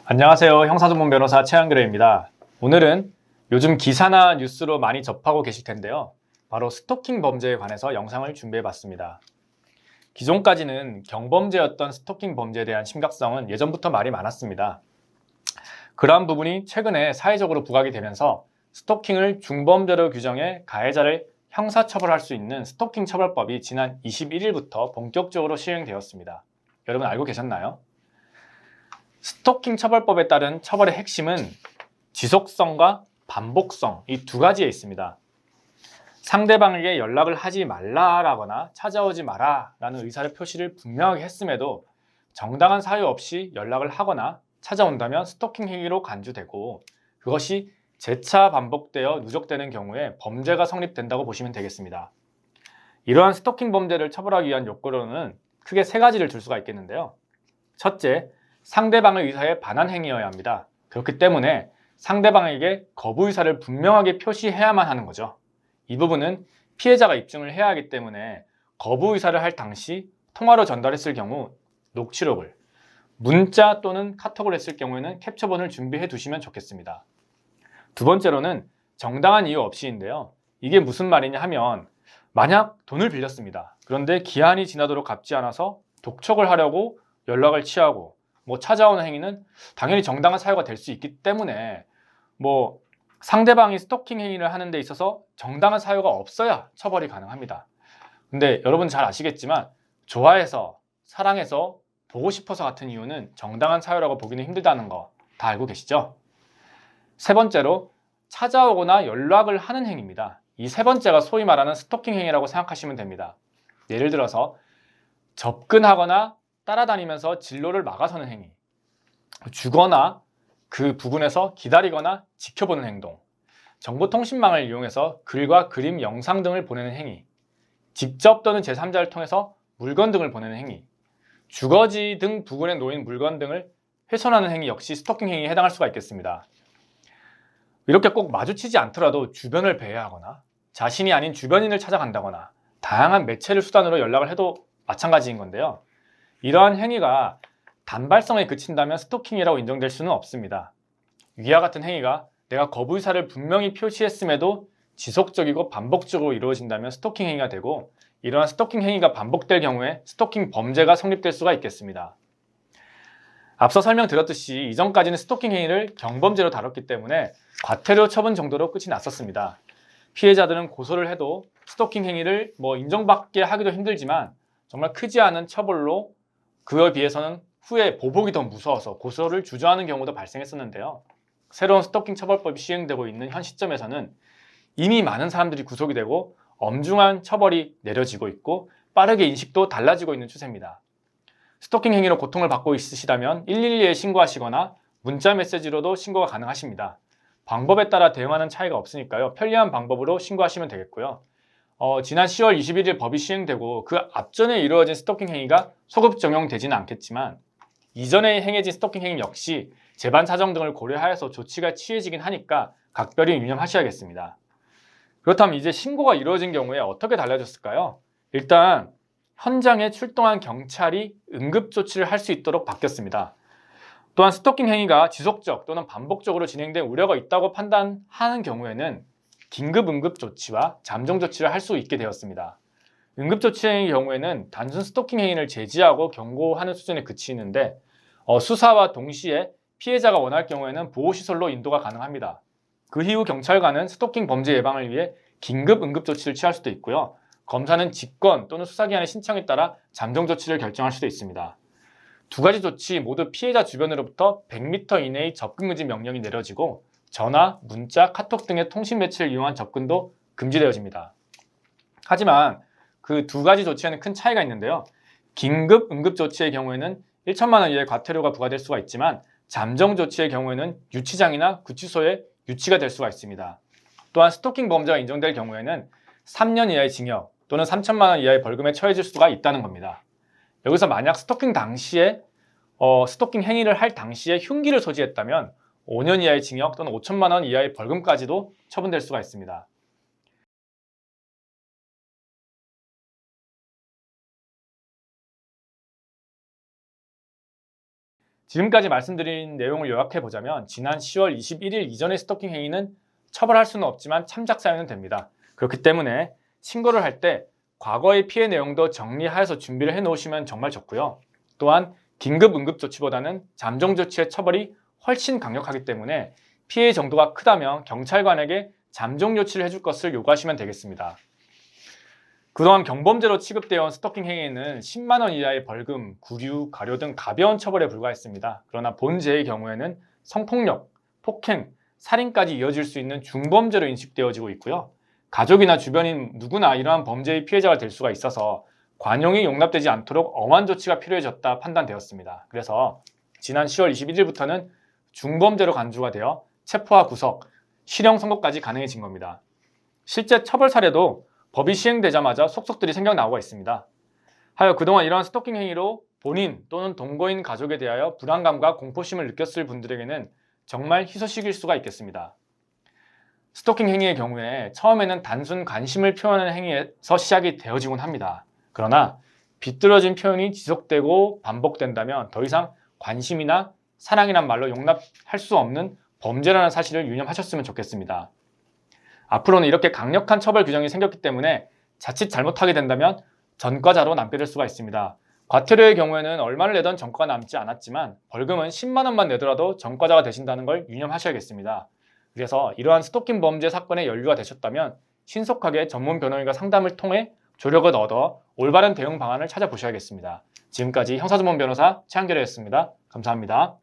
안녕하세요. 형사전문 변호사 최한그레입니다. 오늘은 요즘 기사나 뉴스로 많이 접하고 계실 텐데요. 바로 스토킹 범죄에 관해서 영상을 준비해 봤습니다. 기존까지는 경범죄였던 스토킹 범죄에 대한 심각성은 예전부터 말이 많았습니다. 그러한 부분이 최근에 사회적으로 부각이 되면서 스토킹을 중범죄로 규정해 가해자를 형사처벌할 수 있는 스토킹 처벌법이 지난 21일부터 본격적으로 시행되었습니다. 여러분 알고 계셨나요? 스토킹 처벌법에 따른 처벌의 핵심은 지속성과 반복성, 이 두 가지에 있습니다. 상대방에게 연락을 하지 말라라거나 찾아오지 마라라는 의사를 표시를 분명하게 했음에도 정당한 사유 없이 연락을 하거나 찾아온다면 스토킹 행위로 간주되고, 그것이 재차 반복되어 누적되는 경우에 범죄가 성립된다고 보시면 되겠습니다. 이러한 스토킹 범죄를 처벌하기 위한 요건으로는 크게 세 가지를 들 수가 있겠는데요. 첫째, 상대방의 의사에 반한 행위여야 합니다. 그렇기 때문에 상대방에게 거부 의사를 분명하게 표시해야만 하는 거죠. 이 부분은 피해자가 입증을 해야 하기 때문에 거부 의사를 할 당시 통화로 전달했을 경우 녹취록을, 문자 또는 카톡을 했을 경우에는 캡처본을 준비해 두시면 좋겠습니다. 두 번째로는 정당한 이유 없이인데요. 이게 무슨 말이냐 하면, 만약 돈을 빌렸습니다. 그런데 기한이 지나도록 갚지 않아서 독촉을 하려고 연락을 취하고 찾아오는 행위는 당연히 정당한 사유가 될 수 있기 때문에 상대방이 스토킹 행위를 하는 데 있어서 정당한 사유가 없어야 처벌이 가능합니다. 근데 여러분 잘 아시겠지만 좋아해서, 사랑해서, 보고 싶어서 같은 이유는 정당한 사유라고 보기는 힘들다는 거 다 알고 계시죠? 세 번째로, 찾아오거나 연락을 하는 행위입니다. 이 세 번째가 소위 말하는 스토킹 행위라고 생각하시면 됩니다. 예를 들어서 접근하거나 따라다니면서 진로를 막아서는 행위, 주거나 그 부근에서 기다리거나 지켜보는 행동, 정보통신망을 이용해서 글과 그림, 영상 등을 보내는 행위, 직접 또는 제3자를 통해서 물건 등을 보내는 행위, 주거지 등 부근에 놓인 물건 등을 훼손하는 행위 역시 스토킹 행위에 해당할 수가 있겠습니다. 이렇게 꼭 마주치지 않더라도 주변을 배회하거나 자신이 아닌 주변인을 찾아간다거나 다양한 매체를 수단으로 연락을 해도 마찬가지인 건데요. 이러한 행위가 단발성에 그친다면 스토킹이라고 인정될 수는 없습니다. 위와 같은 행위가 내가 거부 의사를 분명히 표시했음에도 지속적이고 반복적으로 이루어진다면 스토킹 행위가 되고, 이러한 스토킹 행위가 반복될 경우에 스토킹 범죄가 성립될 수가 있겠습니다. 앞서 설명드렸듯이 이전까지는 스토킹 행위를 경범죄로 다뤘기 때문에 과태료 처분 정도로 끝이 났었습니다. 피해자들은 고소를 해도 스토킹 행위를 인정받게 하기도 힘들지만 정말 크지 않은 처벌로 그에 비해서는 후에 보복이 더 무서워서 고소를 주저하는 경우도 발생했었는데요. 새로운 스토킹 처벌법이 시행되고 있는 현 시점에서는 이미 많은 사람들이 구속이 되고 엄중한 처벌이 내려지고 있고 빠르게 인식도 달라지고 있는 추세입니다. 스토킹 행위로 고통을 받고 있으시다면 112에 신고하시거나 문자 메시지로도 신고가 가능하십니다. 방법에 따라 대응하는 차이가 없으니까요. 편리한 방법으로 신고하시면 되겠고요. 지난 10월 21일 법이 시행되고 그 앞전에 이루어진 스토킹 행위가 소급 적용되지는 않겠지만 이전에 행해진 스토킹 행위 역시 재반 사정 등을 고려하여서 조치가 취해지긴 하니까 각별히 유념하셔야겠습니다. 그렇다면 이제 신고가 이루어진 경우에 어떻게 달라졌을까요? 일단 현장에 출동한 경찰이 응급조치를 할 수 있도록 바뀌었습니다. 또한 스토킹 행위가 지속적 또는 반복적으로 진행된 우려가 있다고 판단하는 경우에는 긴급 응급조치와 잠정조치를 할 수 있게 되었습니다. 응급조치의 경우에는 단순 스토킹 행위를 제지하고 경고하는 수준에 그치는데 수사와 동시에 피해자가 원할 경우에는 보호시설로 인도가 가능합니다. 그 이후 경찰관은 스토킹 범죄 예방을 위해 긴급 응급조치를 취할 수도 있고요. 검사는 직권 또는 수사기관의 신청에 따라 잠정조치를 결정할 수도 있습니다. 두 가지 조치 모두 피해자 주변으로부터 100m 이내의 접근금지 명령이 내려지고 전화, 문자, 카톡 등의 통신 매체를 이용한 접근도 금지되어집니다. 하지만 그 두 가지 조치에는 큰 차이가 있는데요. 긴급 응급조치의 경우에는 1천만 원 이하의 과태료가 부과될 수가 있지만 잠정조치의 경우에는 유치장이나 구치소에 유치가 될 수가 있습니다. 또한 스토킹 범죄가 인정될 경우에는 3년 이하의 징역 또는 3천만 원 이하의 벌금에 처해질 수가 있다는 겁니다. 여기서 만약 스토킹 당시에 스토킹 행위를 할 당시에 흉기를 소지했다면 5년 이하의 징역 또는 5천만 원 이하의 벌금까지도 처분될 수가 있습니다. 지금까지 말씀드린 내용을 요약해 보자면 지난 10월 21일 이전의 스토킹 행위는 처벌할 수는 없지만 참작 사유는 됩니다. 그렇기 때문에 신고를 할 때 과거의 피해 내용도 정리하여서 준비를 해 놓으시면 정말 좋고요. 또한 긴급 응급 조치보다는 잠정 조치의 처벌이 훨씬 강력하기 때문에 피해 정도가 크다면 경찰관에게 잠정 조치를 해줄 것을 요구하시면 되겠습니다. 그동안 경범죄로 취급되어 온 스토킹 행위에는 10만 원 이하의 벌금, 구류, 가료 등 가벼운 처벌에 불과했습니다. 그러나 본죄의 경우에는 성폭력, 폭행, 살인까지 이어질 수 있는 중범죄로 인식되어지고 있고요. 가족이나 주변인 누구나 이러한 범죄의 피해자가 될 수가 있어서 관용이 용납되지 않도록 엄한 조치가 필요해졌다 판단되었습니다. 그래서 지난 10월 21일부터는 중범죄로 간주가 되어 체포와 구속, 실형 선고까지 가능해진 겁니다. 실제 처벌 사례도 법이 시행되자마자 속속들이 생겨나오고 있습니다. 하여 그동안 이러한 스토킹 행위로 본인 또는 동거인 가족에 대하여 불안감과 공포심을 느꼈을 분들에게는 정말 희소식일 수가 있겠습니다. 스토킹 행위의 경우에 처음에는 단순 관심을 표현하는 행위에서 시작이 되어지곤 합니다. 그러나 비뚤어진 표현이 지속되고 반복된다면 더 이상 관심이나 사랑이란 말로 용납할 수 없는 범죄라는 사실을 유념하셨으면 좋겠습니다. 앞으로는 이렇게 강력한 처벌 규정이 생겼기 때문에 자칫 잘못하게 된다면 전과자로 남게 될 수가 있습니다. 과태료의 경우에는 얼마를 내던 전과가 남지 않았지만 벌금은 10만 원만 내더라도 전과자가 되신다는 걸 유념하셔야겠습니다. 그래서 이러한 스토킹 범죄 사건에 연루가 되셨다면 신속하게 전문 변호인과 상담을 통해 조력을 얻어 올바른 대응 방안을 찾아보셔야겠습니다. 지금까지 형사전문 변호사 최한결이었습니다. 감사합니다.